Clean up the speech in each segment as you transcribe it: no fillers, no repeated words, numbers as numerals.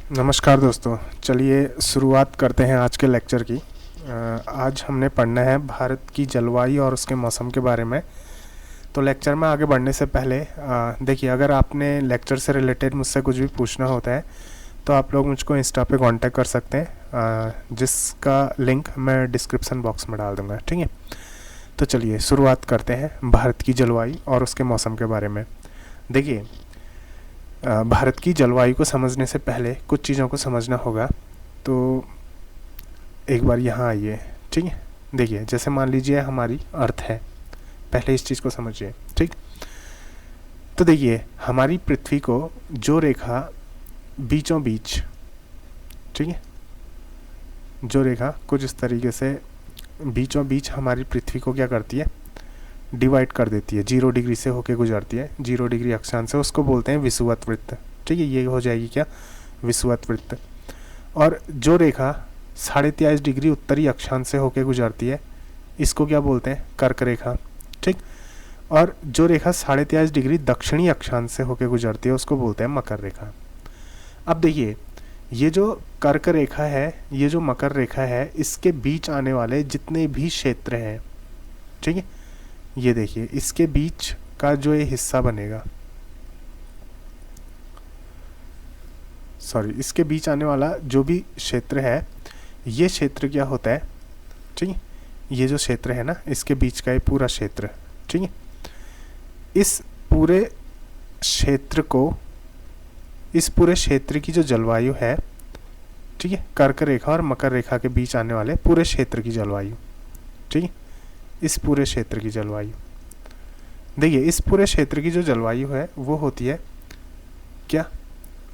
नमस्कार दोस्तों, चलिए शुरुआत करते हैं आज के लेक्चर की। आज हमने पढ़ना है भारत की जलवायु और उसके मौसम के बारे में। तो लेक्चर में आगे बढ़ने से पहले देखिए, अगर आपने लेक्चर से रिलेटेड मुझसे कुछ भी पूछना होता है तो आप लोग मुझको इंस्टा पे कांटेक्ट कर सकते हैं, जिसका लिंक मैं डिस्क्रिप्शन बॉक्स में डाल दूँगा। ठीक है, तो चलिए शुरुआत करते हैं भारत की जलवायु और उसके मौसम के बारे में। देखिए, भारत की जलवायु को समझने से पहले कुछ चीज़ों को समझना होगा। तो एक बार यहाँ आइए। ठीक है, देखिए जैसे मान लीजिए हमारी अर्थ है, पहले इस चीज़ को समझिए। ठीक, तो देखिए हमारी पृथ्वी को जो रेखा बीचों बीच, ठीक है, जो रेखा कुछ इस तरीके से बीचों बीच हमारी पृथ्वी को क्या करती है, डिवाइड कर देती है, 0 डिग्री से होके गुजरती है, 0 डिग्री अक्षांश से, उसको बोलते हैं विषुवत वृत्त। ठीक है, ये हो जाएगी क्या, विषुवत वृत्त। और जो रेखा 23.5 डिग्री उत्तरी अक्षांश से होके गुजरती है, इसको क्या बोलते हैं, कर्क रेखा। ठीक, और जो रेखा 23.5 डिग्री दक्षिणी अक्षांश से होके गुजरती है उसको बोलते हैं मकर रेखा। अब देखिए, ये जो कर्क रेखा है, ये जो मकर रेखा है, इसके बीच आने वाले जितने भी क्षेत्र हैं, ठीक है, ये देखिए इसके बीच का जो ये हिस्सा बनेगा, सॉरी, इसके बीच आने वाला जो भी क्षेत्र है, ये क्षेत्र क्या होता है, ठीक है, ये जो क्षेत्र है ना, इसके बीच का ये पूरा क्षेत्र, ठीक है, इस पूरे क्षेत्र को, इस पूरे क्षेत्र की जो जलवायु है, ठीक है, कर्क रेखा और मकर रेखा के बीच आने वाले पूरे क्षेत्र की जलवायु, ठीक है, इस पूरे क्षेत्र की जलवायु, देखिए इस पूरे क्षेत्र की जो जलवायु है वो होती है क्या,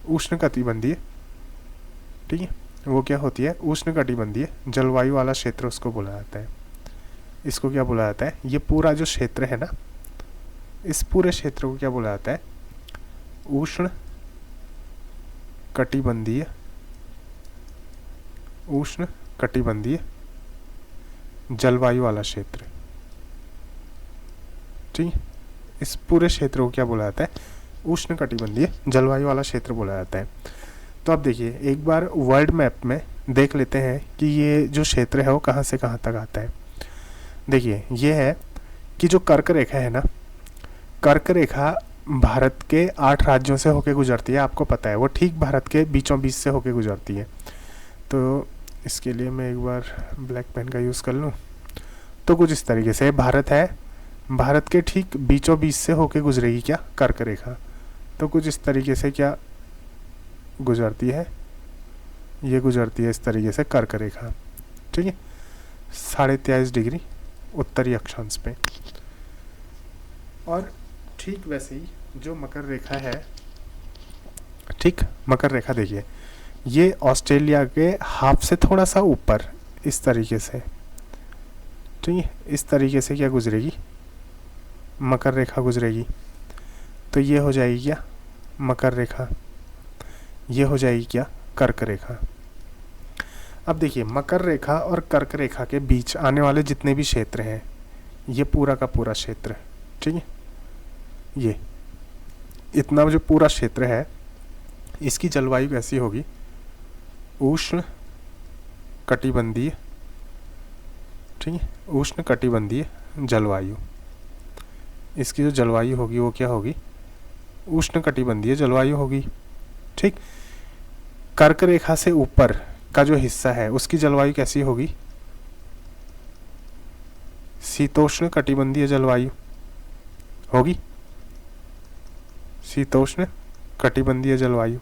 उष्णकटिबंधीय। ठीक है, वो क्या होती है, उष्णकटिबंधीय जलवायु वाला क्षेत्र उसको बोला जाता है। इसको क्या बोला जाता है, ये पूरा जो क्षेत्र है ना, इस पूरे क्षेत्र को क्या बोला जाता है, उष्ण कटिबंधीय, उष्ण कटिबंधीय जलवायु वाला क्षेत्र। ठीक है, इस पूरे क्षेत्र को क्या बोला जाता है, उष्ण कटिबंधीय जलवायु वाला क्षेत्र बोला जाता है। तो अब देखिए एक बार वर्ल्ड मैप में देख लेते हैं कि ये जो क्षेत्र है वो कहाँ से कहाँ तक आता है। देखिए ये है कि जो कर्क रेखा है ना, कर्क रेखा भारत के 8 राज्यों से होके गुजरती है, आपको पता है, वो ठीक भारत के बीचों बीच से होके गुजरती है। तो इसके लिए मैं एक बार ब्लैक पेन का यूज़ कर लूँ। तो कुछ इस तरीके से भारत है, भारत के ठीक बीचों बीच से होके गुजरेगी क्या, कर्क रेखा। तो कुछ इस तरीके से क्या गुजरती है, ये गुजरती है इस तरीके से कर्क रेखा। ठीक है, 23.5 डिग्री उत्तरी अक्षांश पे। और ठीक वैसे ही जो मकर रेखा है, ठीक, मकर रेखा देखिए ये ऑस्ट्रेलिया के हाफ से थोड़ा सा ऊपर इस तरीके से, ठीक है, इस तरीके से क्या गुजरेगी, मकर रेखा गुजरेगी। तो ये हो जाएगी क्या, मकर रेखा, ये हो जाएगी क्या, कर्क रेखा। अब देखिए मकर रेखा और कर्क रेखा के बीच आने वाले जितने भी क्षेत्र हैं, ये पूरा का पूरा क्षेत्र, ठीक है, ये इतना जो पूरा क्षेत्र है, इसकी जलवायु कैसी होगी, उष्ण कटिबंधीय, ठीक है, उष्ण कटिबंधीय जलवायु। इसकी जो जलवायु होगी वो क्या होगी, उष्ण कटिबंधीय जलवायु होगी। ठीक, कर्क रेखा से ऊपर का जो हिस्सा है उसकी जलवायु कैसी होगी, शीतोष्ण कटिबंधीय जलवायु होगी, शीतोष्ण कटिबंधीय जलवायु।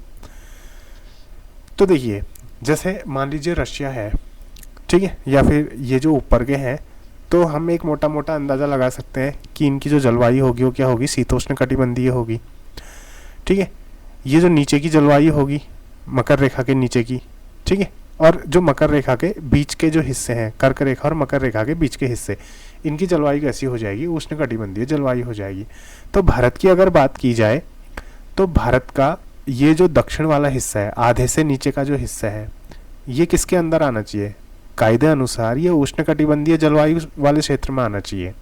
तो देखिए जैसे मान लीजिए रशिया है, ठीक है, या फिर ये जो ऊपर के हैं, तो हम एक मोटा मोटा अंदाज़ा लगा सकते हैं कि इनकी जो जलवायु होगी वो क्या होगी, शीतोष्ण कटिबंधीय होगी। ठीक है, ये जो नीचे की जलवायु होगी मकर रेखा के नीचे की, ठीक है, और जो मकर रेखा के बीच के जो हिस्से हैं, कर्क रेखा और मकर रेखा के बीच के हिस्से, इनकी जलवायु कैसी हो जाएगी, उष्ण कटिबंधीय जलवायु हो जाएगी। तो भारत की अगर बात की जाए तो भारत का ये जो दक्षिण वाला हिस्सा है, आधे से नीचे का जो हिस्सा है, ये किसके अंदर आना चाहिए, कायदे अनुसार ये उष्ण कटिबंधीय जलवायु वाले क्षेत्र में आना चाहिए।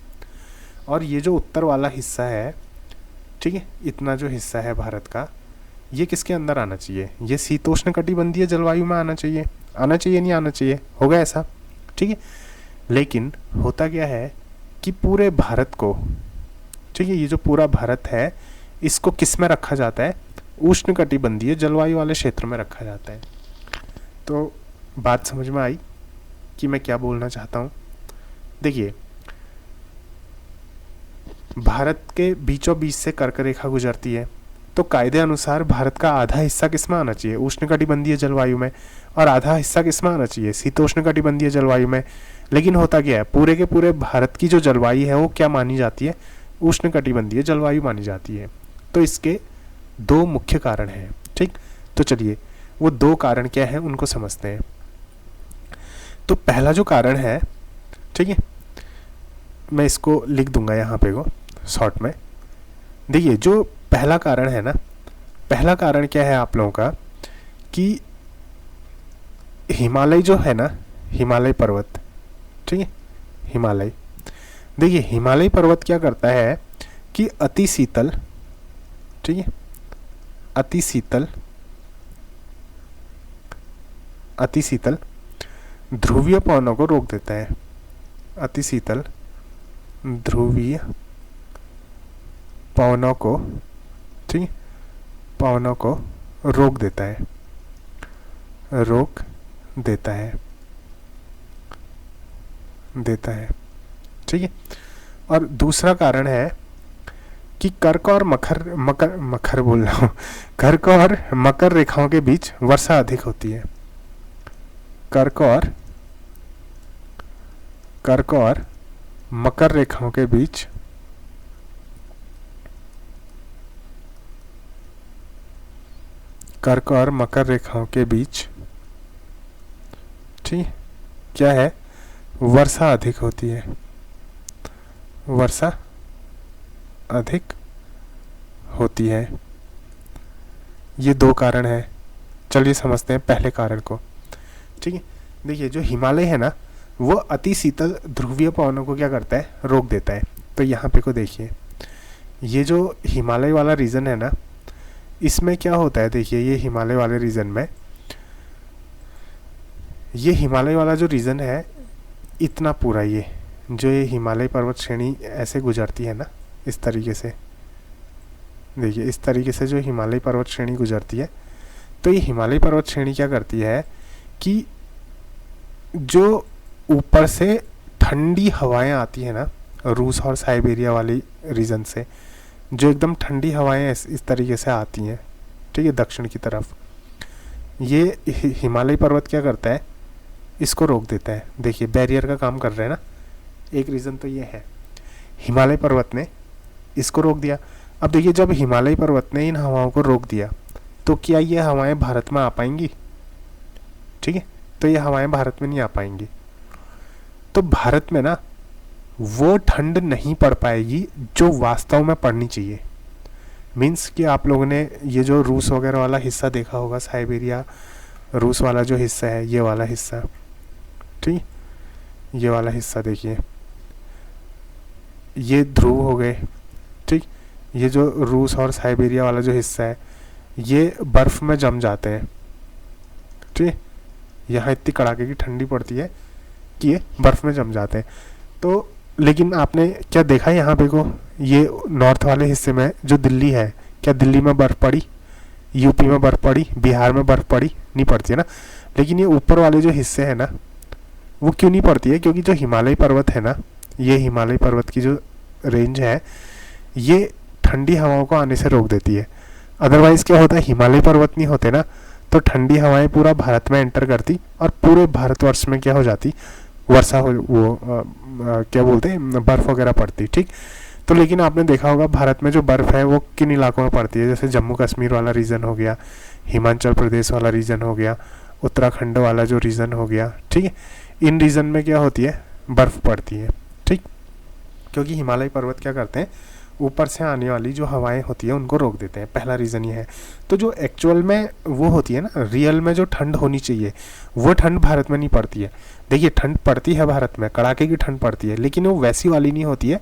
और ये जो उत्तर वाला हिस्सा है, ठीक है, इतना जो हिस्सा है भारत का, ये किसके अंदर आना चाहिए, ये शीतोष्णकटिबंधीय जलवायु में आना चाहिए, नहीं आना चाहिए, होगा ऐसा, ठीक है। लेकिन होता क्या है कि पूरे भारत को, ठीक है, ये जो पूरा भारत है इसको किस में रखा जाता है, उष्णकटिबंधीय जलवायु वाले क्षेत्र में रखा जाता है। तो बात समझ में आई कि मैं क्या बोलना चाहता हूँ। देखिए, भारत के बीचों बीच से कर्क रेखा गुजरती है, तो कायदे अनुसार भारत का आधा हिस्सा किस में आना चाहिए, उष्णकटिबंधीय जलवायु में, और आधा हिस्सा किस में आना चाहिए, शीतोष्णकटिबंधीय जलवायु में। लेकिन होता क्या है, पूरे के पूरे भारत की जो जलवायु है वो क्या मानी जाती है, उष्णकटिबंधीय जलवायु मानी जाती है। तो इसके दो मुख्य कारण हैं, ठीक। तो चलिए वो दो कारण क्या है उनको समझते हैं। तो पहला जो कारण है, ठीक है, मैं इसको लिख दूंगा यहाँ पे को शॉर्ट में। देखिए जो पहला कारण है ना, पहला कारण क्या है आप लोगों का कि हिमालय जो है ना, हिमालय पर्वत, ठीक है, हिमालय, देखिए हिमालय पर्वत क्या करता है कि अति शीतल, ठीक है, अति शीतल ध्रुवीय पवनों को रोक देता है, अति शीतल ध्रुवीय पवनों को, ठीक है, पवनों को रोक देता है, ठीक है। और दूसरा कारण है कि कर्क और मकर बोल रहा हूँ, कर्क और मकर रेखाओं के बीच वर्षा अधिक होती है, कर्क और मकर रेखाओं के बीच ठीक, क्या है, वर्षा अधिक होती है, ये दो कारण है। चलिए समझते हैं पहले कारण को, ठीक है। देखिए जो हिमालय है ना वो अति शीतल ध्रुवीय पवनों को क्या करता है, रोक देता है। तो यहाँ पे को देखिए, ये जो हिमालय वाला रीजन है ना, इसमें क्या होता है, देखिए ये हिमालय वाले रीजन में, ये हिमालय वाला जो रीजन है इतना पूरा, ये जो ये हिमालय पर्वत श्रेणी ऐसे गुजरती है ना, इस तरीके से, देखिए इस तरीके से जो हिमालय पर्वत श्रेणी गुजरती है, तो ये हिमालय पर्वत श्रेणी क्या करती है कि जो ऊपर से ठंडी हवाएं आती है ना, रूस और साइबेरिया वाली रीजन से जो एकदम ठंडी हवाएं इस तरीके से आती हैं, ठीक है, दक्षिण की तरफ, ये हिमालय पर्वत क्या करता है, इसको रोक देता है। देखिए बैरियर का काम कर रहे हैं ना, एक रीज़न तो ये है, हिमालय पर्वत ने इसको रोक दिया। अब देखिए जब हिमालय पर्वत ने इन हवाओं को रोक दिया तो क्या ये हवाएं भारत में आ पाएंगी, ठीक है, तो ये हवाएं भारत में नहीं आ पाएंगी। तो भारत में ना वो ठंड नहीं पड़ पाएगी जो वास्तव में पड़नी चाहिए। मीन्स कि आप लोगों ने ये जो रूस वगैरह वाला हिस्सा देखा होगा, साइबेरिया रूस वाला जो हिस्सा है, ये वाला हिस्सा, ठीक, ये वाला हिस्सा देखिए, ये ध्रुव हो गए, ठीक, ये जो रूस और साइबेरिया वाला जो हिस्सा है ये बर्फ़ में जम जाते हैं, ठीक, यहाँ इतनी कड़ाके की ठंडी पड़ती है कि ये बर्फ़ में जम जाते हैं। तो लेकिन आपने क्या देखा यहाँ पे को, ये नॉर्थ वाले हिस्से में जो दिल्ली है, क्या दिल्ली में बर्फ़ पड़ी, यूपी में बर्फ़ पड़ी, बिहार में बर्फ़ पड़ी, नहीं पड़ती है ना। लेकिन ये ऊपर वाले जो हिस्से हैं ना वो क्यों नहीं पड़ती है, क्योंकि जो हिमालय पर्वत है ना, ये हिमालय पर्वत की जो रेंज है ये ठंडी हवाओं को आने से रोक देती है। अदरवाइज़ क्या होता है, हिमालय पर्वत नहीं होते ना तो ठंडी हवाएं पूरा भारत में एंटर करती और पूरे भारतवर्ष में क्या हो जाती, वर्षा हो, क्या बोलते हैं, बर्फ़ वगैरह पड़ती, ठीक। तो लेकिन आपने देखा होगा भारत में जो बर्फ़ है वो किन इलाकों में पड़ती है, जैसे जम्मू कश्मीर वाला रीजन हो गया, हिमाचल प्रदेश वाला रीजन हो गया, उत्तराखंड वाला जो रीजन हो गया, ठीक है, इन रीजन में क्या होती है, बर्फ़ पड़ती है, ठीक, क्योंकि हिमालय पर्वत क्या करते हैं, ऊपर से आने वाली जो हवाएं होती है उनको रोक देते हैं। पहला रीज़न ये है। तो जो एक्चुअल में वो होती है ना, रियल में जो ठंड होनी चाहिए वो ठंड भारत में नहीं पड़ती है। देखिए ठंड पड़ती है भारत में, कड़ाके की ठंड पड़ती है, लेकिन वो वैसी वाली नहीं होती है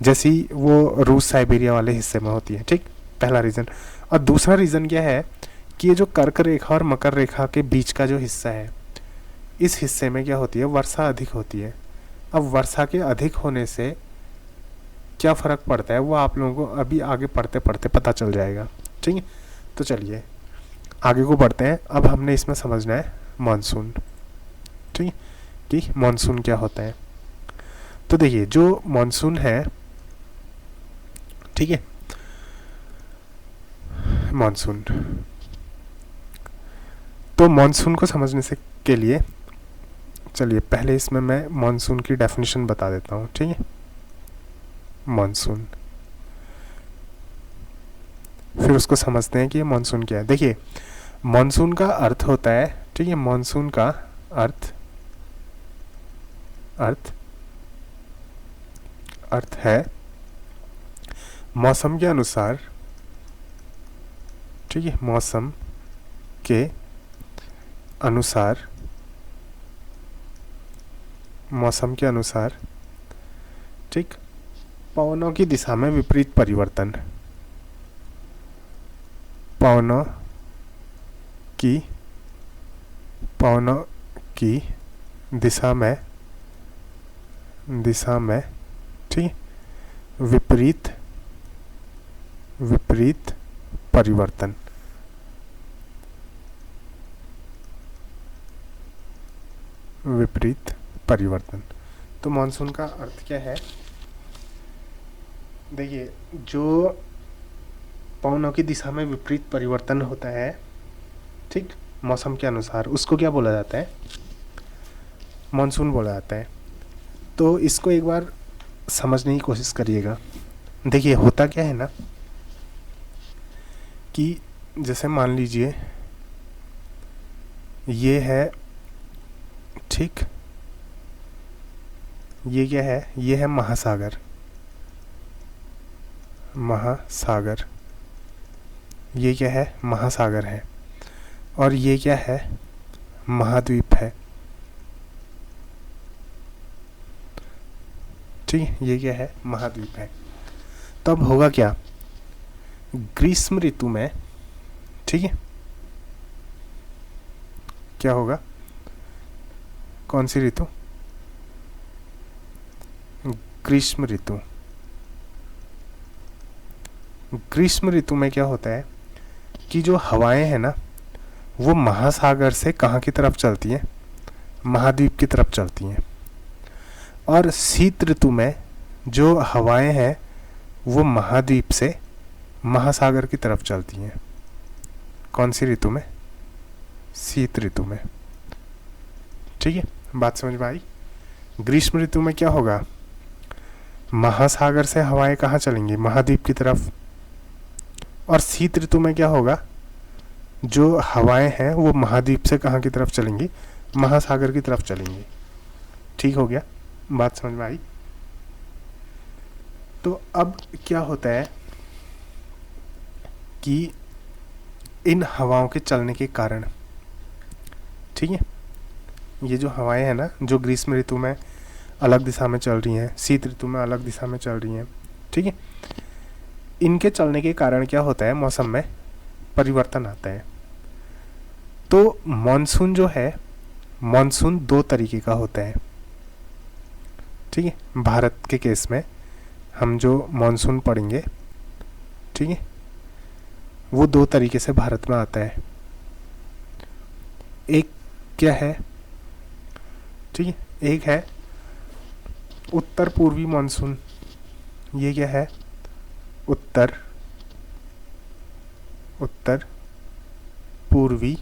जैसी वो रूस साइबेरिया वाले हिस्से में होती है, ठीक, पहला रीज़न। और दूसरा रीज़न क्या है कि ये जो कर्क रेखा और मकर रेखा के बीच का जो हिस्सा है, इस हिस्से में क्या होती है, वर्षा अधिक होती है। अब वर्षा के अधिक होने से क्या फ़र्क पड़ता है वो आप लोगों को अभी आगे पढ़ते पढ़ते पता चल जाएगा। ठीक है, तो चलिए आगे को बढ़ते हैं। अब हमने इसमें समझना है मानसून, ठीक है, कि मानसून क्या होता है। तो देखिए जो मानसून है, ठीक है, मानसून, तो मानसून को समझने से के लिए चलिए पहले इसमें मैं मानसून की डेफिनेशन बता देता हूँ। ठीक है, मानसून, फिर उसको समझते हैं कि ये मानसून क्या है। देखिए मानसून का अर्थ होता है, ठीक है, मानसून का अर्थ है मौसम के अनुसार, ठीक है, मौसम के अनुसार, ठीक, पवनों की दिशा में विपरीत परिवर्तन, पवनों की दिशा में, ठीक, विपरीत परिवर्तन, तो मानसून का अर्थ क्या है। देखिए जो पवनों की दिशा में विपरीत परिवर्तन होता है, ठीक, मौसम के अनुसार, उसको क्या बोला जाता है, मानसून बोला जाता है। तो इसको एक बार समझने की कोशिश करिएगा। देखिए होता क्या है ना कि जैसे मान लीजिए ये है, ठीक, ये क्या है, ये है महासागर, ये क्या है, महासागर है, और ये क्या है, महाद्वीप है। ठीक, ये क्या है, महाद्वीप है। तब होगा क्या, ग्रीष्म ऋतु में, ठीक है, क्या होगा, कौन सी ऋतु, ग्रीष्म ऋतु में क्या होता है कि जो हवाएं हैं ना वो महासागर से कहाँ की तरफ चलती हैं, महाद्वीप की तरफ चलती हैं। और शीत ऋतु में जो हवाएं हैं वो महाद्वीप से महासागर की तरफ चलती हैं। कौन सी ऋतु में, शीत ऋतु में। ठीक है, बात समझ में आई। ग्रीष्म ऋतु में क्या होगा, महासागर से हवाएं कहाँ चलेंगी, महाद्वीप की तरफ। और शीत ऋतु में क्या होगा, जो हवाएं हैं वो महाद्वीप से कहाँ की तरफ चलेंगी, महासागर की तरफ चलेंगी। ठीक हो गया, बात समझ में आई। तो अब क्या होता है कि इन हवाओं के चलने के कारण, ठीक है, ये जो हवाएं हैं ना जो ग्रीष्म ऋतु में अलग दिशा में चल रही हैं, शीत ऋतु में अलग दिशा में चल रही हैं, ठीक है, इनके चलने के कारण क्या होता है, मौसम में परिवर्तन आता है। तो मॉनसून जो है, मॉनसून दो तरीके का होता है। ठीक है, भारत के केस में हम जो मॉनसून पढ़ेंगे, ठीक है, वो दो तरीके से भारत में आता है। एक क्या है, ठीक है, एक है उत्तर पूर्वी मॉनसून। ये क्या है, उत्तर पूर्वी,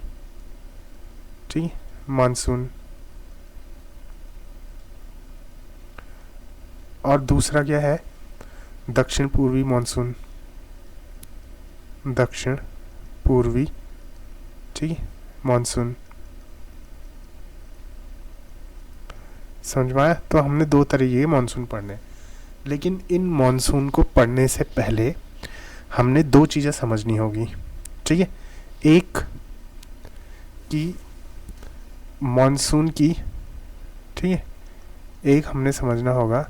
ठीक है, मॉनसून। और दूसरा क्या है, दक्षिण पूर्वी मॉनसून, दक्षिण पूर्वी, ठीक है, मॉनसून। समझ में आया। तो हमने दो तरीके के मॉनसून पढ़ने, लेकिन इन मॉनसून को पढ़ने से पहले हमने दो चीज़ें समझनी होगी। ठीक है, एक कि मॉनसून की, ठीक है, एक हमने समझना होगा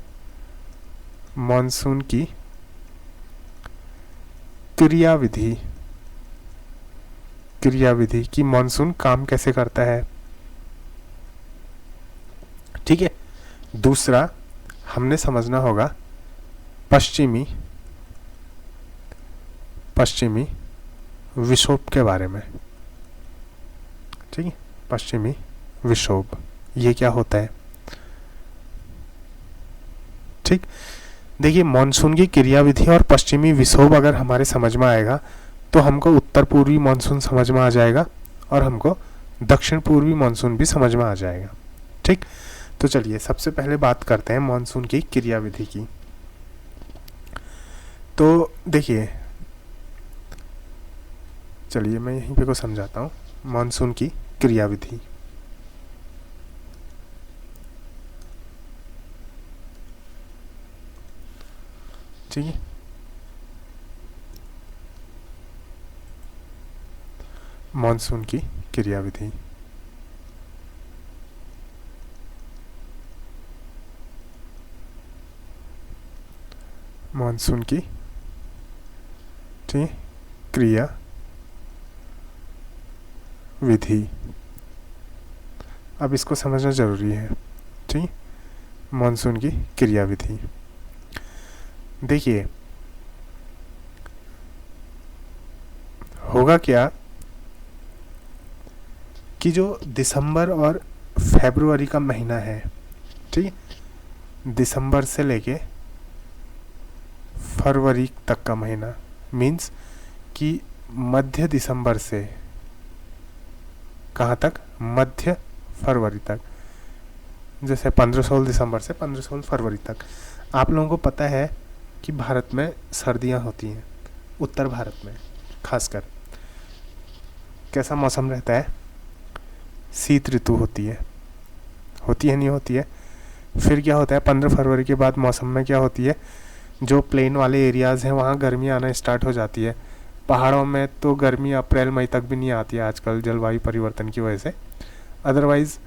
मॉनसून की क्रियाविधि, क्रियाविधि कि मॉनसून काम कैसे करता है। ठीक है। दूसरा हमने समझना होगा पश्चिमी विक्षोभ के बारे में। ठीक है, पश्चिमी विक्षोभ ये क्या होता है। ठीक, देखिए मॉनसून की क्रियाविधि और पश्चिमी विक्षोभ अगर हमारे समझ में आएगा तो हमको उत्तर पूर्वी मॉनसून समझ में आ जाएगा और हमको दक्षिण पूर्वी मॉनसून भी समझ में आ जाएगा। ठीक, तो चलिए सबसे पहले बात करते हैं मॉनसून की क्रियाविधि की। तो देखिए, चलिए मैं यहीं पे को समझाता हूँ मॉनसून की क्रियाविधि। ठीक है, मॉनसून की क्रियाविधि। मॉनसून की ठीक क्रिया विधि, अब इसको समझना जरूरी है। ठीक, मॉनसून की क्रियाविधि। देखिए होगा क्या कि जो दिसंबर और फरवरी का महीना है, ठीक, दिसंबर से लेके फरवरी तक का महीना, मीन्स कि मध्य दिसंबर से कहाँ तक, मध्य फरवरी तक, जैसे 15-16 दिसंबर से 15-16 फरवरी तक। आप लोगों को पता है कि भारत में सर्दियाँ होती हैं, उत्तर भारत में खासकर कैसा मौसम रहता है, शीत ऋतु होती है नहीं होती है। फिर क्या होता है 15 फरवरी के बाद मौसम में क्या होती है, जो प्लेन वाले एरियाज़ हैं वहाँ गर्मी आना स्टार्ट हो जाती है। पहाड़ों में तो गर्मी अप्रैल मई तक भी नहीं आती है आजकल जलवायु परिवर्तन की वजह से। अदरवाइज़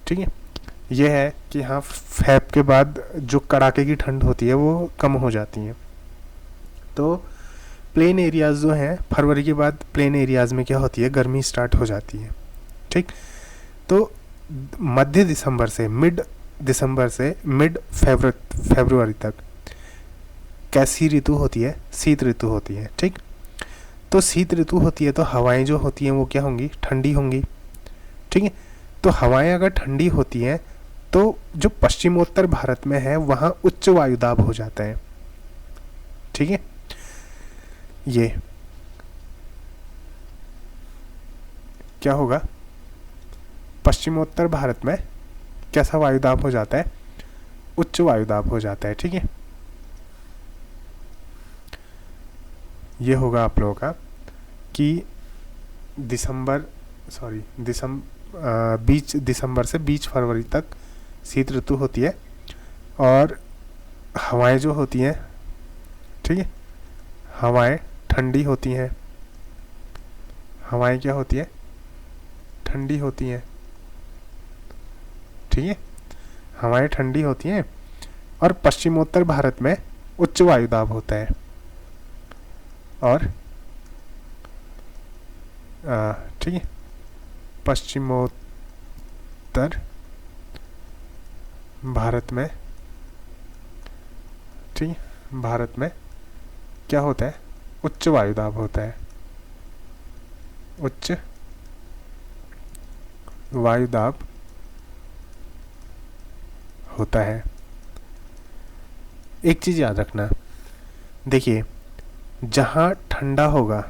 ठीक है, ये है कि हाँ फेब के बाद जो कड़ाके की ठंड होती है वो कम हो जाती है। तो प्लेन एरियाज़ जो हैं फरवरी के बाद प्लेन एरियाज़ में क्या होती है, गर्मी स्टार्ट हो जाती है। ठीक, तो मध्य दिसंबर से मिड फरवरी तक कैसी ऋतु होती है, शीत ऋतु होती है। ठीक, तो शीत ऋतु होती है तो हवाएं जो होती हैं वो क्या होंगी, ठंडी होंगी। ठीक है, तो हवाएं अगर ठंडी होती हैं तो जो पश्चिमोत्तर भारत में है वहाँ उच्च वायुदाब हो जाता है। ठीक है, ये क्या होगा, पश्चिमोत्तर भारत में कैसा वायुदाब हो जाता है, उच्च वायुदाब हो जाता है। ठीक है, ये होगा आप लोगों का कि बीच दिसंबर से बीच फरवरी तक शीत ऋतु होती है और हवाएं जो होती हैं, ठीक है, हवाएं ठंडी होती हैं। हवाएं क्या होती है, ठंडी होती हैं। ठीक है, हवाएं ठंडी होती हैं और पश्चिमोत्तर भारत में उच्च वायुदाब होता है। और ठीक है, पश्चिमोत्तर भारत में, ठीक है, भारत में क्या होता है, उच्च वायुदाब होता है। उच्च वायुदाब होता है। एक चीज़ याद रखना, देखिए जहाँ ठंडा होगा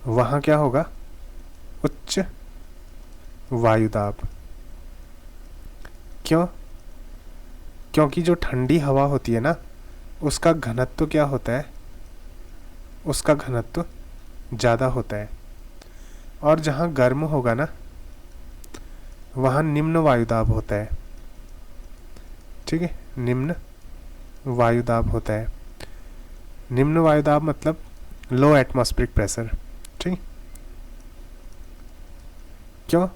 वहाँ क्या होगा, उच्च वायुदाब। क्यों, क्योंकि जो ठंडी हवा होती है ना उसका घनत्व क्या होता है, उसका घनत्व ज़्यादा होता है। और जहाँ गर्म होगा ना वहाँ निम्न वायुदाब होता है। ठीक है, निम्न वायुदाब होता है। निम्न वायुदाब मतलब लो एटमॉस्फेरिक प्रेशर। ठीक, क्यों,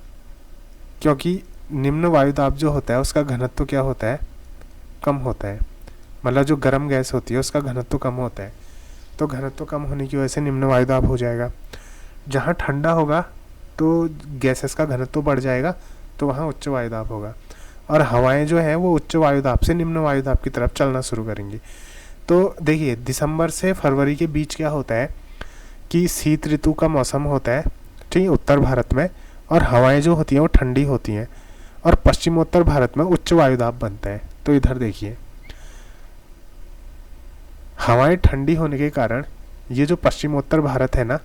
क्योंकि निम्न वायुदाब जो होता है उसका घनत्व क्या होता है, कम होता है। मतलब जो गर्म गैस होती है उसका घनत्व कम होता है, तो घनत्व कम होने की वजह से निम्न वायुदाब हो जाएगा। जहाँ ठंडा होगा तो गैसेस का घनत्व तो बढ़ जाएगा, तो वहाँ उच्च वायुदाब होगा, और हवाएं जो हैं वो उच्च वायुदाब से निम्न वायुदाब की तरफ चलना शुरू करेंगी। तो देखिए दिसंबर से फरवरी के बीच क्या होता है कि शीत ऋतु का मौसम होता है, ठीक है, उत्तर भारत में, और हवाएं जो होती हैं वो ठंडी होती हैं, और पश्चिमोत्तर भारत में उच्च वायुदाब बनता है। तो इधर देखिए हवाएं ठंडी होने के कारण ये जो पश्चिमोत्तर भारत है ना,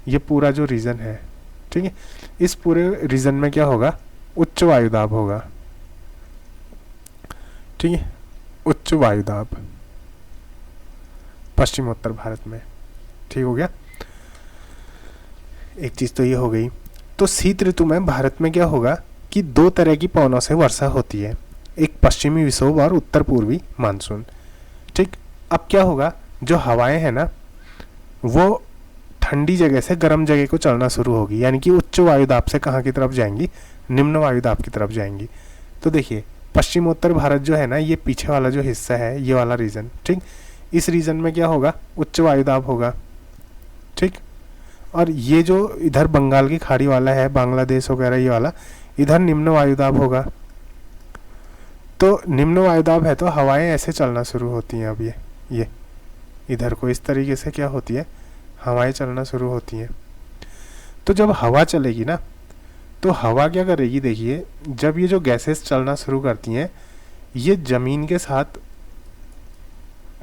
ये पूरा जो रीजन है, ठीक है, इस पूरे रीजन में क्या होगा, उच्च वायुदाब होगा, ठीक है, उच्च वायुदाब पश्चिमोत्तर भारत में। ठीक हो गया, एक चीज़ तो ये हो गई। तो शीत ऋतु में भारत में क्या होगा कि दो तरह की पवनों से वर्षा होती है, एक पश्चिमी विक्षोभ और उत्तर पूर्वी मानसून। ठीक, अब क्या होगा, जो हवाएं हैं ना वो ठंडी जगह से गर्म जगह को चलना शुरू होगी, यानी कि उच्च वायुदाब से कहाँ की तरफ जाएंगी, निम्न वायुदाब की तरफ जाएंगी। तो देखिए पश्चिमोत्तर भारत जो है ना, ये पीछे वाला जो हिस्सा है, ये वाला रीजन, ठीक, इस रीजन में क्या होगा, उच्च वायुदाब होगा, ठीक, और ये जो इधर बंगाल की खाड़ी वाला है, बांग्लादेश वगैरह ये वाला, इधर निम्न वायुदाब होगा। तो निम्न वायुदाब है तो हवाएं ऐसे चलना शुरू होती हैं। अब ये इधर को इस तरीके से क्या होती है, हवाएं चलना शुरू होती हैं। तो जब हवा चलेगी ना, तो हवा क्या करेगी, देखिए जब ये जो गैसेस चलना शुरू करती हैं, ये जमीन के साथ,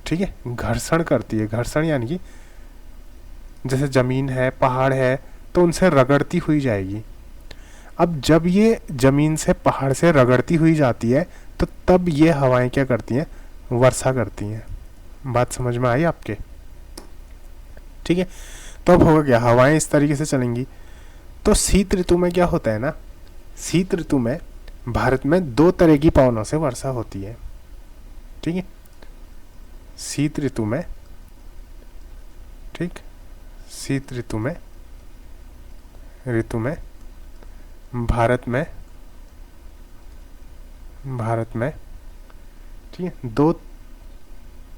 ठीक है, घर्षण करती है। घर्षण यानी कि जैसे जमीन है, पहाड़ है, तो उनसे रगड़ती हुई जाएगी। अब जब ये जमीन से, पहाड़ से रगड़ती हुई जाती है, तो तब ये हवाएं क्या करती हैं, वर्षा करती हैं। बात समझ में आई आपके? ठीक है, तो अब होगा क्या, हवाएं इस तरीके से चलेंगी। तो शीत ऋतु में क्या होता है ना, शीत ऋतु में भारत में दो तरह की पवनों से वर्षा होती है। ठीक है, शीत ऋतु में, ठीक, शीत ऋतु में भारत में ठीक है, दो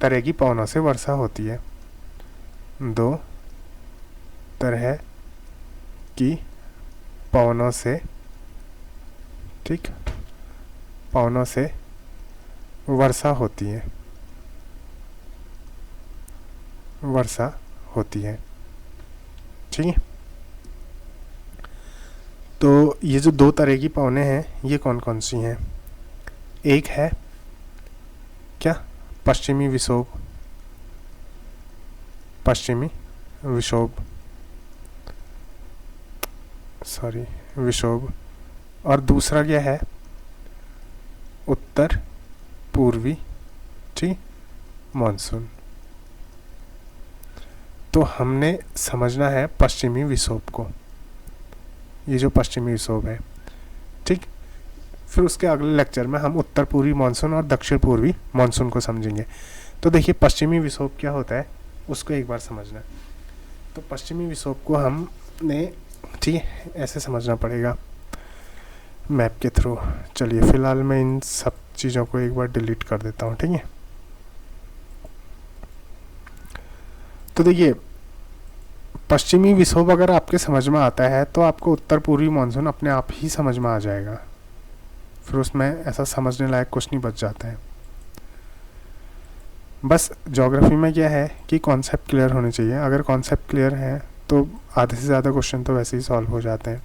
तरह की पवनों से वर्षा होती है। दो तरह की पवनों से, ठीक, पवनों से वर्षा होती है, वर्षा होती है। ठीक है, तो ये जो दो तरह की पवनें हैं, ये कौन कौन सी हैं? एक है क्या, पश्चिमी विक्षोभ, पश्चिमी विक्षोभ, सॉरी विक्षोभ, और दूसरा क्या है, उत्तर पूर्वी, ठीक, मानसून। तो हमने समझना है पश्चिमी विक्षोभ को, ये जो पश्चिमी विक्षोभ है, ठीक। फिर उसके अगले लेक्चर में हम उत्तर पूर्वी मानसून और दक्षिण पूर्वी मानसून को समझेंगे। तो देखिए पश्चिमी विक्षोभ क्या होता है, उसको एक बार समझना। तो पश्चिमी विक्षोभ को हमने, ठीक है, ऐसे समझना पड़ेगा मैप के थ्रू। चलिए फिलहाल मैं इन सब चीज़ों को एक बार डिलीट कर देता हूँ, ठीक है। तो देखिए पश्चिमी विक्षोभ अगर आपके समझ में आता है तो आपको उत्तर पूर्वी मानसून अपने आप ही समझ में आ जाएगा। फिर उसमें ऐसा समझने लायक कुछ नहीं बच जाता है। बस ज्योग्राफी में क्या है कि कॉन्सेप्ट क्लियर होने चाहिए। अगर कॉन्सेप्ट क्लियर है तो आधे से ज़्यादा क्वेश्चन तो वैसे ही सॉल्व हो जाते हैं।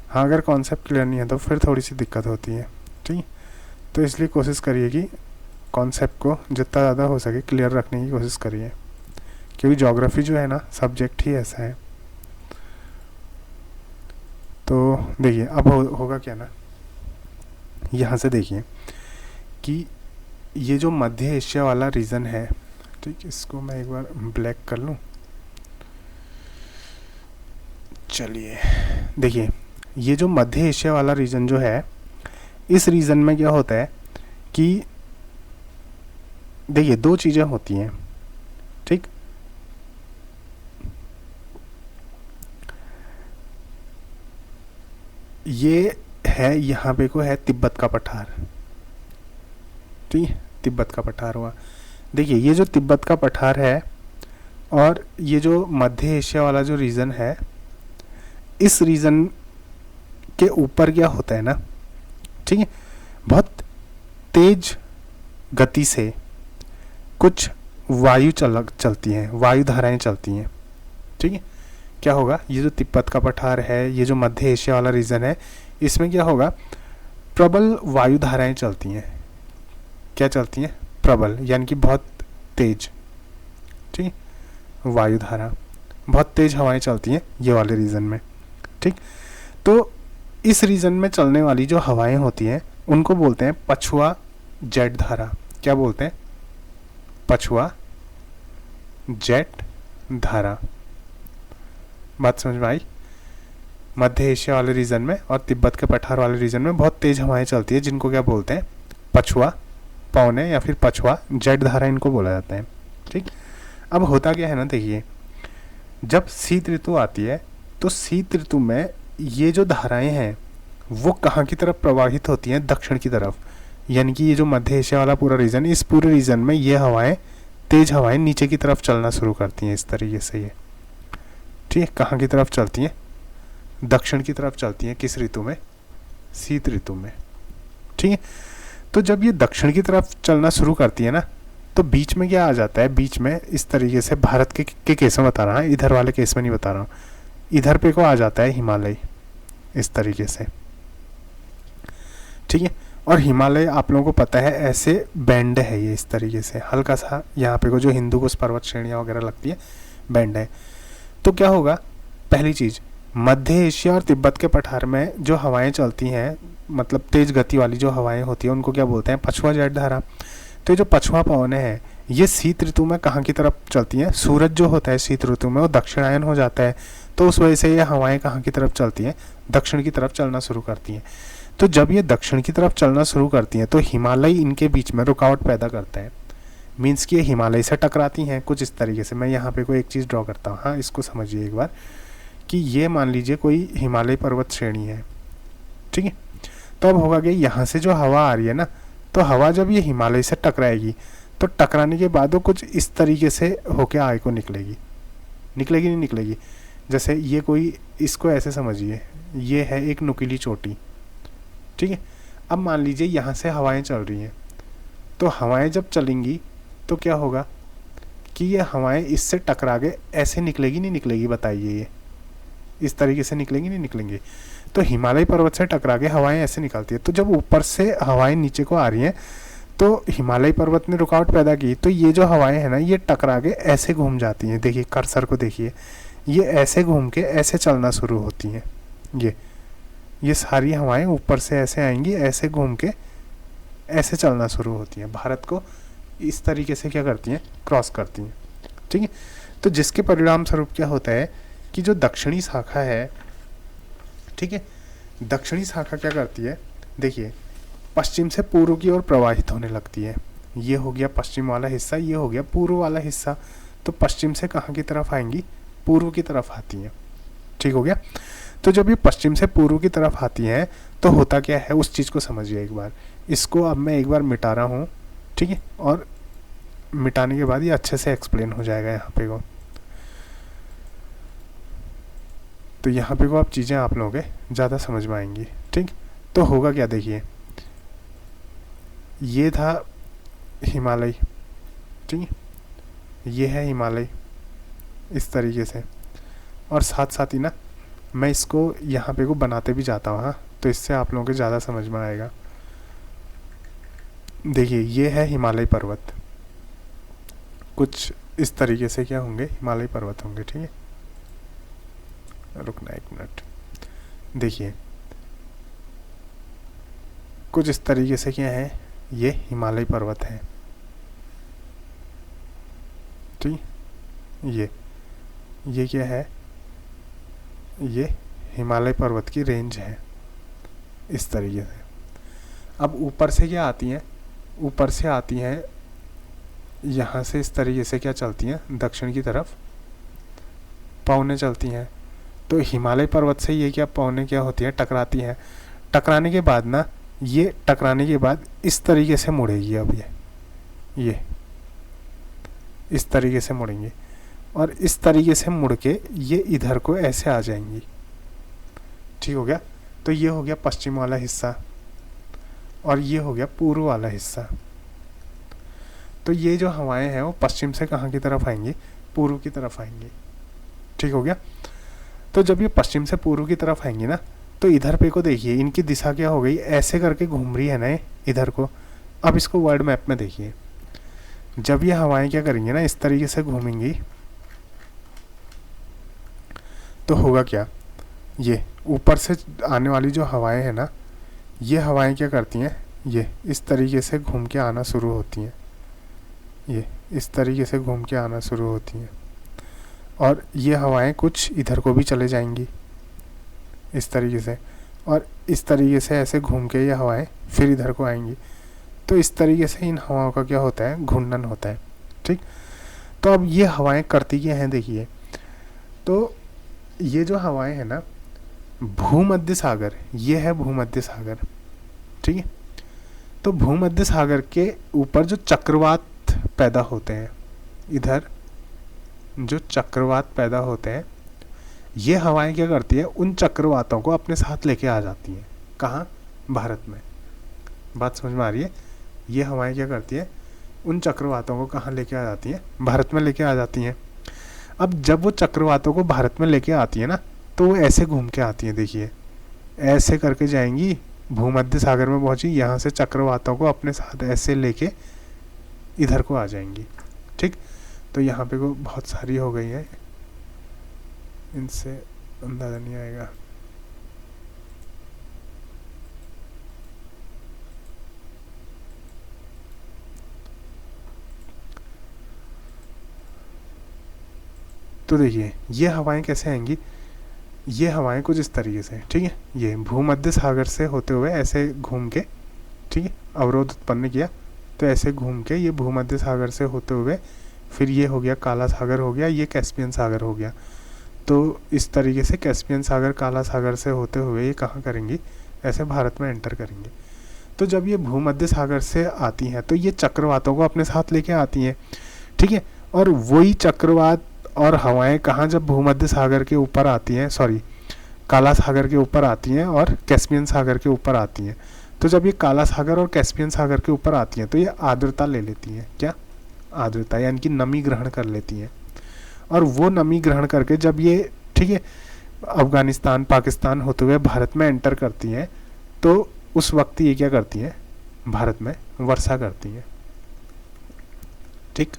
हाँ, अगर कॉन्सेप्ट क्लियर नहीं है तो फिर थोड़ी सी दिक्कत होती है, ठीक। तो इसलिए कोशिश करिए कि कॉन्सेप्ट को जितना ज़्यादा हो सके क्लियर रखने की कोशिश करिए, क्योंकि ज्योग्राफी जो है ना सब्जेक्ट ही ऐसा है। तो देखिए अब होगा क्या ना, यहाँ से देखिए कि ये जो मध्य एशिया वाला रीजन है, ठीक, इसको मैं एक बार ब्लैक कर लूँ। चलिए देखिए ये जो मध्य एशिया वाला रीजन जो है, इस रीजन में क्या होता है कि देखिए दो चीज़ें होती हैं, ठीक। ये है, यहाँ पे को है तिब्बत का पठार, ठीक है, तिब्बत का पठार हुआ। देखिए ये जो तिब्बत का पठार है और ये जो मध्य एशिया वाला जो रीजन है, इस रीजन के ऊपर क्या होता है ना, ठीक है, बहुत तेज गति से कुछ वायु चलती हैं, वायु धाराएं चलती हैं, ठीक है। क्या होगा, ये जो तिब्बत का पठार है, ये जो मध्य एशिया वाला रीजन है, इसमें क्या होगा, प्रबल वायु धाराएं चलती हैं। क्या चलती हैं? प्रबल, यानी कि बहुत तेज, ठीक है, वायु धारा, बहुत तेज हवाएं चलती हैं ये वाले रीजन में, ठीक। तो इस रीजन में चलने वाली जो हवाएं होती हैं उनको बोलते हैं पछुआ जेट धारा। क्या बोलते हैं? पछुआ जेट धारा। बात समझ में आई? मध्य एशिया वाले रीजन में और तिब्बत के पठार वाले रीजन में बहुत तेज हवाएं चलती है, जिनको क्या बोलते हैं? पछुआ पवने या फिर पछुआ जेट धारा इनको बोला जाता है, ठीक। अब होता क्या है ना, देखिए, जब शीत ऋतु आती है तो शीत ऋतु में ये जो धाराएं हैं वो कहाँ की तरफ प्रवाहित होती हैं? दक्षिण की तरफ। यानी कि ये जो मध्य एशिया वाला पूरा रीजन, इस पूरे रीजन में ये हवाएं, तेज हवाएं नीचे की तरफ चलना शुरू करती हैं इस तरीके से, ये ठीक है। कहाँ की तरफ चलती हैं? दक्षिण की तरफ चलती हैं। किस ऋतु में? शीत ऋतु में, ठीक है। तो जब ये दक्षिण की तरफ चलना शुरू करती है ना, तो बीच में क्या आ जाता है? बीच में इस तरीके से, भारत के केस में बता रहा हूँ, इधर वाले केस में नहीं बता रहा हूँ, इधर पे को आ जाता है हिमालय, इस तरीके से, ठीक है। और हिमालय आप लोगों को पता है ऐसे बैंड है, ये इस तरीके से हल्का सा, यहाँ पे को जो हिंदुकुश पर्वत श्रेणियाँ वगैरह लगती है, बैंड है। तो क्या होगा, पहली चीज़, मध्य एशिया और तिब्बत के पठार में जो हवाएं चलती हैं, मतलब तेज गति वाली जो हवाएं होती हैं, उनको क्या बोलते हैं? पछुआ जेट धारा। तो ये जो पछुआ पवनें हैं, ये शीत ऋतु में कहाँ की तरफ चलती हैं? सूरज जो होता है शीत ऋतु में वो दक्षिणायन हो जाता है, तो उस वजह से ये हवाएं कहाँ की तरफ चलती हैं? दक्षिण की तरफ चलना शुरू करती हैं। तो जब ये दक्षिण की तरफ चलना शुरू करती हैं तो हिमालय इनके बीच में रुकावट पैदा करता है। मीन्स कि ये हिमालय से टकराती हैं कुछ इस तरीके से। मैं यहाँ पे कोई एक चीज़ ड्रॉ करता हूँ, हाँ, इसको समझिए एक बार, कि ये मान लीजिए कोई हिमालय पर्वत श्रेणी है, ठीक है। तो अब होगा कि यहाँ से जो हवा आ रही है ना, तो हवा जब ये हिमालय से टकराएगी तो टकराने के बाद वो कुछ इस तरीके से होके आगे को निकलेगी। निकलेगी नहीं निकलेगी? जैसे ये कोई, इसको ऐसे समझिए, ये है एक नुकीली चोटी, ठीक है। अब मान लीजिए यहाँ से हवाएं चल रही हैं, तो हवाएं जब चलेंगी तो क्या होगा कि ये हवाएं इससे टकरा के ऐसे निकलेगी नहीं निकलेगी? बताइए, ये इस तरीके से निकलेंगी नहीं निकलेंगी? तो हिमालय पर्वत से टकरा के हवाएं ऐसे निकलती है। तो जब ऊपर से हवाएं नीचे को आ रही हैं तो हिमालय पर्वत ने रुकावट पैदा की, तो ये जो हवाएं हैं ना, ये टकरा के ऐसे घूम जाती हैं। देखिए कर्सर को देखिए, ये ऐसे घूम के ऐसे चलना शुरू होती हैं। ये सारी हवाएं ऊपर से ऐसे आएंगी, ऐसे घूम के ऐसे चलना शुरू होती हैं, भारत को इस तरीके से क्या करती हैं? क्रॉस करती हैं, ठीक है। तो जिसके परिणाम स्वरूप क्या होता है कि जो दक्षिणी शाखा है, ठीक है, दक्षिणी शाखा क्या करती है? देखिए, पश्चिम से पूर्व की ओर प्रवाहित होने लगती है। ये हो गया पश्चिम वाला हिस्सा, ये हो गया पूर्व वाला हिस्सा। तो पश्चिम से कहाँ की तरफ आएंगी? पूर्व की तरफ आती हैं, ठीक हो गया। तो जब ये पश्चिम से पूर्व की तरफ आती हैं तो होता क्या है, उस चीज़ को समझिए एक बार। इसको अब मैं एक बार मिटा रहा हूँ, ठीक है, और मिटाने के बाद ये अच्छे से एक्सप्लेन हो जाएगा यहाँ पे को। तो यहाँ पे को अब चीज़ें आप लोगों के ज़्यादा समझ में आएंगी, ठीक। तो होगा क्या, देखिए, ये था हिमालय, ठीक है, ये है हिमालय इस तरीके से। और साथ साथ ही ना मैं इसको यहाँ पे को बनाते भी जाता हूँ, हाँ, तो इससे आप लोगों के ज़्यादा समझ में आएगा। देखिए, ये है हिमालय पर्वत, कुछ इस तरीके से क्या होंगे? हिमालय पर्वत होंगे, ठीक है। रुकना एक मिनट, देखिए, कुछ इस तरीके से क्या है? ये हिमालय पर्वत है, ठीक। ये क्या है? ये हिमालय पर्वत की रेंज है इस तरीके से। अब ऊपर से क्या आती हैं? ऊपर से आती हैं यहाँ से इस तरीके से क्या चलती हैं? दक्षिण की तरफ पवनें चलती हैं। तो हिमालय पर्वत से ये क्या पवनें क्या होती हैं? टकराती हैं। टकराने के बाद ना, ये टकराने के बाद इस तरीके से मुड़ेगी। अब ये इस तरीके से मुड़ेंगे और इस तरीके से मुड़ के ये इधर को ऐसे आ जाएंगी, ठीक हो गया। तो ये हो गया पश्चिम वाला हिस्सा और ये हो गया पूर्व वाला हिस्सा। तो ये जो हवाएं हैं वो पश्चिम से कहाँ की तरफ आएंगी, पूर्व की तरफ आएंगी। ठीक हो गया। तो जब ये पश्चिम से पूर्व की तरफ आएंगी ना, तो इधर पे को देखिए, इनकी दिशा क्या हो गई, ऐसे करके घूम रही है ना इधर को। अब इसको वर्ल्ड मैप में देखिए, जब ये हवाएं क्या करेंगी ना, इस तरीके से घूमेंगी, तो होगा क्या, ये ऊपर से आने वाली जो हवाएं हैं ना, ये हवाएं क्या करती हैं, ये इस तरीके से घूम के आना शुरू होती हैं, ये इस तरीके से घूम के आना शुरू होती हैं। और ये हवाएं कुछ इधर को भी चले जाएंगी इस तरीके से, और इस तरीके से ऐसे घूम के ये हवाएं फिर इधर को आएंगी। तो इस तरीके से इन हवाओं का क्या होता है, घूर्णन होता है। ठीक। तो अब ये हवाएं करती क्या हैं देखिए, तो ये जो हवाएं हैं ना, भूमध्य सागर, ये है भूमध्य सागर। ठीक है। तो भूमध्य सागर के ऊपर जो चक्रवात पैदा होते हैं, इधर जो चक्रवात पैदा होते हैं, ये हवाएं क्या करती है, उन चक्रवातों को अपने साथ लेके आ जाती हैं। कहाँ, भारत में। बात समझ में आ रही है। ये हवाएं क्या करती है, उन चक्रवातों को कहाँ लेके आ जाती हैं, भारत में लेके आ जाती हैं। अब जब वो चक्रवातों को भारत में लेके आती है ना, तो वो ऐसे घूम के आती हैं, देखिए ऐसे करके जाएंगी, भूमध्य सागर में पहुंची, यहाँ से चक्रवातों को अपने साथ ऐसे लेके इधर को आ जाएंगी। ठीक। तो यहाँ पे को बहुत सारी हो गई है, इनसे अंदाजा नहीं आएगा। तो देखिए ये हवाएं कैसे आएंगी, ये हवाएं कुछ इस तरीके से। ठीक है। ये भूमध्य सागर से होते हुए ऐसे घूम के, ठीक है, अवरोध उत्पन्न किया, तो ऐसे घूम के ये भूमध्य सागर से होते हुए फिर ये हो गया काला सागर हो गया, ये कैस्पियन सागर हो गया। तो इस तरीके से कैस्पियन सागर काला सागर से होते हुए ये कहाँ करेंगी, ऐसे भारत में एंटर करेंगे। तो जब ये भूमध्य सागर से आती हैं तो ये चक्रवातों को अपने साथ लेके आती हैं। ठीक है। और वही चक्रवात और हवाएं कहाँ, जब भूमध्य सागर के ऊपर आती हैं, सॉरी काला सागर के ऊपर आती हैं और कैस्पियन सागर के ऊपर आती हैं। तो जब ये काला सागर और कैस्पियन सागर के ऊपर आती हैं तो ये आर्द्रता ले लेती हैं। क्या, आर्द्रता, यानी कि नमी ग्रहण कर लेती हैं। और वो नमी ग्रहण करके जब ये, ठीक है, अफगानिस्तान पाकिस्तान होते हुए भारत में एंटर करती हैं, तो उस वक्त ये क्या करती हैं, भारत में वर्षा करती हैं। ठीक।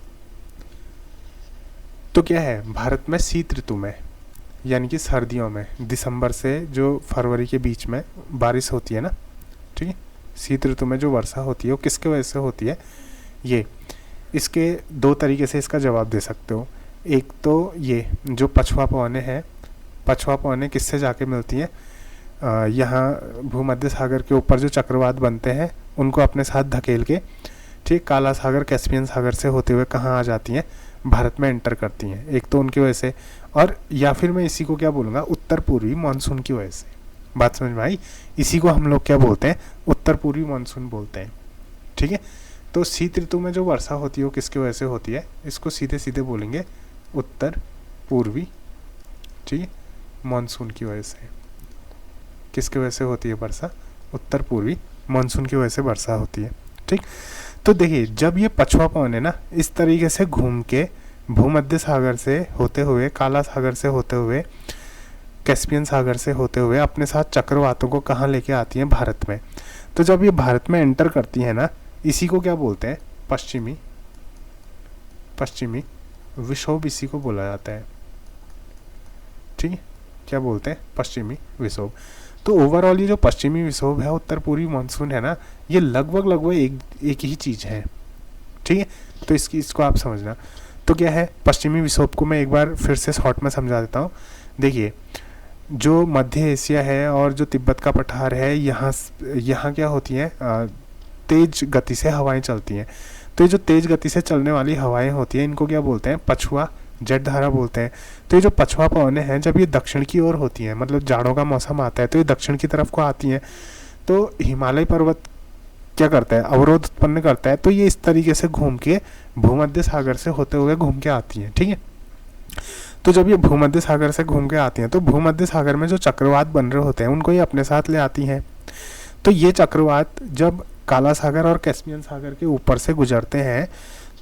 तो क्या है, भारत में शीत ऋतु में, यानी कि सर्दियों में, दिसंबर से जो फरवरी के बीच में बारिश होती है ना, ठीक है, शीत ऋतु में जो वर्षा होती है वो किसके वजह से होती है, ये इसके दो तरीके से इसका जवाब दे सकते हो। एक तो ये जो पछुआ पवनें हैं, पछुआ पवनें किससे जाके मिलती हैं, यहाँ भूमध्य सागर के ऊपर जो चक्रवात बनते हैं उनको अपने साथ धकेल के, ठीक, काला सागर कैस्पियन सागर से होते हुए कहाँ आ जाती हैं, भारत में एंटर करती हैं। एक तो उनकी वजह से, और या फिर मैं इसी को क्या बोलूँगा, उत्तर पूर्वी मानसून की वजह से। बात समझ में आई। इसी को हम लोग क्या बोलते हैं, उत्तर पूर्वी मानसून बोलते हैं। ठीक है। तो शीत ऋतु में जो वर्षा होती है वो किसकी वजह से होती है, इसको सीधे सीधे बोलेंगे उत्तर पूर्वी, ठीक है, मानसून की वजह से। किसकी वजह से होती है वर्षा, उत्तर पूर्वी मानसून की वजह से वर्षा होती है। ठीक। तो देखिए जब ये पछुआ पवन है ना, इस तरीके से घूम के भूमध्य सागर से होते हुए, काला सागर से होते हुए, कैस्पियन सागर से होते हुए अपने साथ चक्रवातों को कहाँ लेके आती हैं, भारत में। तो जब ये भारत में एंटर करती है ना, इसी को क्या बोलते हैं, पश्चिमी विक्षोभ, इसी को बोला जाता है। ठीक है। क्या बोलते हैं, पश्चिमी विक्षोभ। तो ओवरऑल ये जो पश्चिमी विक्षोभ है, उत्तर पूर्वी मानसून है ना, ये लगभग एक ही चीज़ है। ठीक है। तो इसको आप समझना। तो क्या है, पश्चिमी विक्षोभ को मैं एक बार फिर से शॉर्ट में समझा देता हूँ। देखिए जो मध्य एशिया है और जो तिब्बत का पठार है, यहाँ क्या होती हैं, तेज गति से हवाएं चलती हैं। तो ये जो तेज गति से चलने वाली हवाएं होती हैं, इनको क्या बोलते हैं, पछुआ जेट धारा बोलते हैं। तो ये जो पछुआ पवनें हैं, जब ये दक्षिण की ओर होती हैं, मतलब जाड़ों का मौसम आता है तो ये दक्षिण की तरफ को आती हैं, तो हिमालय पर्वत क्या करता है, अवरोध उत्पन्न करता है। तो ये इस तरीके से घूम के भूमध्य सागर से होते हुए घूम के आती हैं। ठीक है। तो जब ये भूमध्य सागर से घूम के आती हैं तो भूमध्य सागर में जो चक्रवात बन रहे होते हैं उनको ये अपने साथ ले आती हैं। तो ये चक्रवात जब काला सागर और कैस्पियन सागर के ऊपर से गुजरते हैं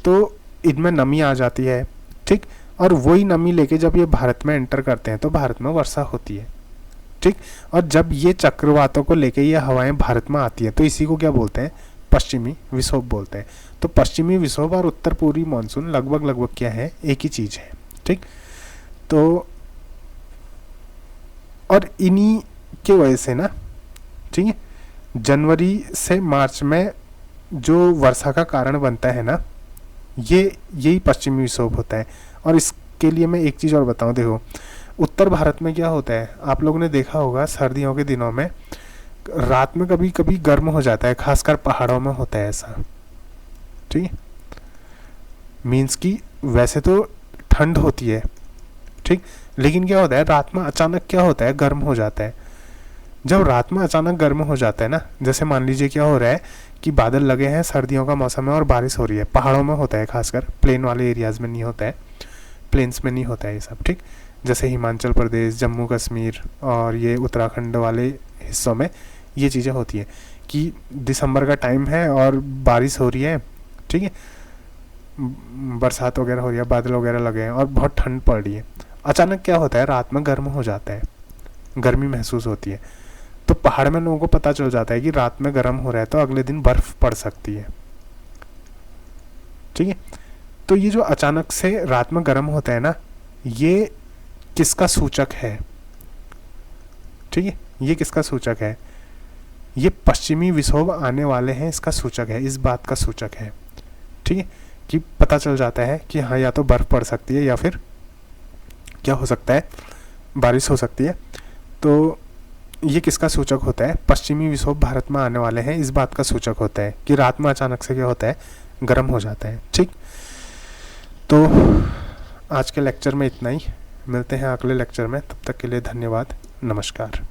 तो इनमें नमी आ जाती है, ठीक। और वही नमी लेके जब ये भारत में एंटर करते हैं तो भारत में वर्षा होती है, ठीक। और जब ये चक्रवातों को लेके ये हवाएं भारत में आती हैं तो इसी को क्या बोलते हैं, पश्चिमी विक्षोभ बोलते हैं। तो पश्चिमी विक्षोभ और उत्तर पूर्वी मानसून लगभग क्या है, एक ही चीज़ है, ठीक। तो और इन्हीं के वजह से ना, ठीक है, जनवरी से मार्च में जो वर्षा का कारण बनता है ना, यही पश्चिमी विक्षोभ होता है। और इसके लिए मैं एक चीज़ और बताऊं, देखो उत्तर भारत में क्या होता है, आप लोगों ने देखा होगा सर्दियों के दिनों में रात में कभी कभी गर्म हो जाता है, खासकर पहाड़ों में होता है ऐसा, ठीक है। मीन्स कि वैसे तो ठंड होती है, ठीक, लेकिन क्या होता है रात में अचानक क्या होता है, गर्म हो जाता है। जब रात में अचानक गर्म हो जाता है ना, जैसे मान लीजिए क्या हो रहा है कि बादल लगे हैं, सर्दियों का मौसम है और बारिश हो रही है, पहाड़ों में होता है, खासकर प्लेन वाले एरियाज़ में नहीं होता है, प्लेन्स में नहीं होता है ये सब, ठीक। जैसे हिमाचल प्रदेश, जम्मू कश्मीर और ये उत्तराखंड वाले हिस्सों में ये चीज़ें होती हैं कि दिसंबर का टाइम है और बारिश हो रही है, ठीक है, बरसात वगैरह हो रही है, बादल वगैरह लगे हैं और बहुत ठंड पड़ रही है। अचानक क्या होता है, रात में गर्म हो जाता है, गर्मी महसूस होती है। तो पहाड़ में लोगों को पता चल जाता है कि रात में गर्म हो रहा है तो अगले दिन बर्फ़ पड़ सकती है, ठीक है। तो ये जो अचानक से रात में गर्म होता है ना, ये किसका सूचक है, ठीक है, ये किसका सूचक है, ये पश्चिमी विक्षोभ आने वाले हैं इसका सूचक है, इस बात का सूचक है, ठीक है। कि पता चल जाता है कि हाँ या तो बर्फ़ पड़ सकती है या फिर क्या हो सकता है, बारिश हो सकती है। तो ये किसका सूचक होता है, पश्चिमी विक्षोभ भारत में आने वाले हैं इस बात का सूचक होता है कि रात में अचानक से क्या होता है, गर्म हो जाता है, ठीक। तो आज के लेक्चर में इतना ही, मिलते हैं अगले लेक्चर में, तब तक के लिए धन्यवाद, नमस्कार।